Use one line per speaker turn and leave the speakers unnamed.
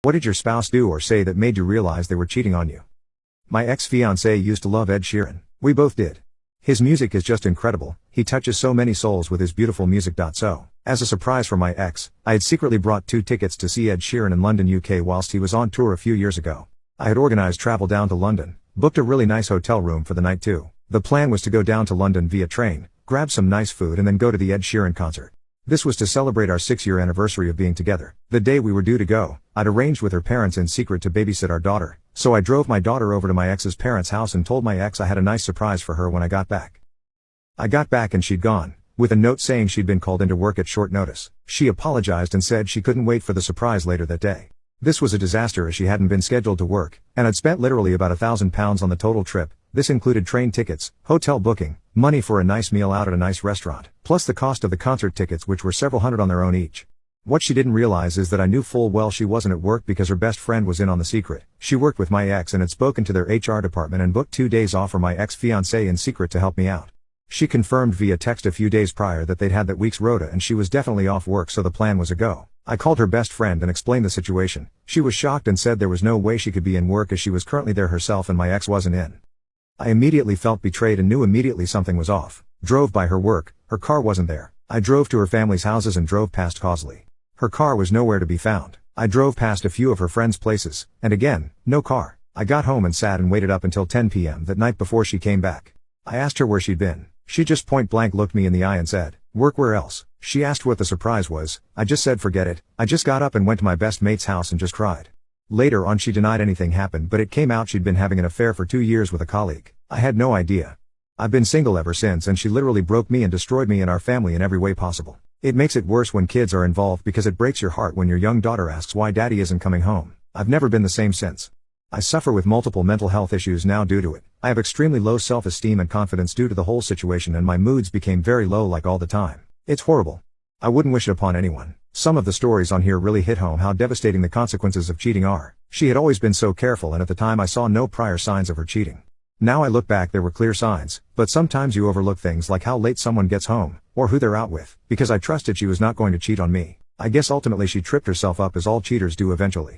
What did your spouse do or say that made you realize they were cheating on you? My ex-fiancé used to love Ed Sheeran. We both did. His music is just incredible, he touches so many souls with his beautiful music. So, as a surprise for my ex, I had secretly brought 2 tickets to see Ed Sheeran in London, UK whilst he was on tour a few years ago. I had organized travel down to London, booked a really nice hotel room for the night too. The plan was to go down to London via train, grab some nice food and then go to the Ed Sheeran concert. This was to celebrate our 6-year anniversary of being together. The day we were due to go, I'd arranged with her parents in secret to babysit our daughter, so I drove my daughter over to my ex's parents' house and told my ex I had a nice surprise for her when I got back. I got back and she'd gone, with a note saying she'd been called into work at short notice. She apologized and said she couldn't wait for the surprise later that day. This was a disaster as she hadn't been scheduled to work, and had spent literally about £1,000 on the total trip. This included train tickets, hotel booking, money for a nice meal out at a nice restaurant, plus the cost of the concert tickets which were several hundred on their own each. What she didn't realize is that I knew full well she wasn't at work because her best friend was in on the secret. She worked with my ex and had spoken to their HR department and booked 2 days off for my ex-fiancé in secret to help me out. She confirmed via text a few days prior that they'd had that week's rota and she was definitely off work, so the plan was a go. I called her best friend and explained the situation. She was shocked and said there was no way she could be in work as she was currently there herself and my ex wasn't in. I immediately felt betrayed and knew immediately something was off. Drove by her work, her car wasn't there. I drove to her family's houses and drove past Causley. Her car was nowhere to be found. I drove past a few of her friends' places, and again, no car. I got home and sat and waited up until 10 p.m. that night before she came back. I asked her where she'd been. She just point blank looked me in the eye and said, "Work, where else?" She asked what the surprise was. I just said forget it. I just got up and went to my best mate's house and just cried. Later on she denied anything happened, but it came out she'd been having an affair for 2 years with a colleague. I had no idea. I've been single ever since and she literally broke me and destroyed me and our family in every way possible. It makes it worse when kids are involved because it breaks your heart when your young daughter asks why daddy isn't coming home. I've never been the same since. I suffer with multiple mental health issues now due to it. I have extremely low self-esteem and confidence due to the whole situation and my moods became very low like all the time. It's horrible. I wouldn't wish it upon anyone. Some of the stories on here really hit home how devastating the consequences of cheating are. She had always been so careful and at the time I saw no prior signs of her cheating. Now I look back there were clear signs, but sometimes you overlook things like how late someone gets home, or who they're out with, because I trusted she was not going to cheat on me. I guess ultimately she tripped herself up as all cheaters do eventually.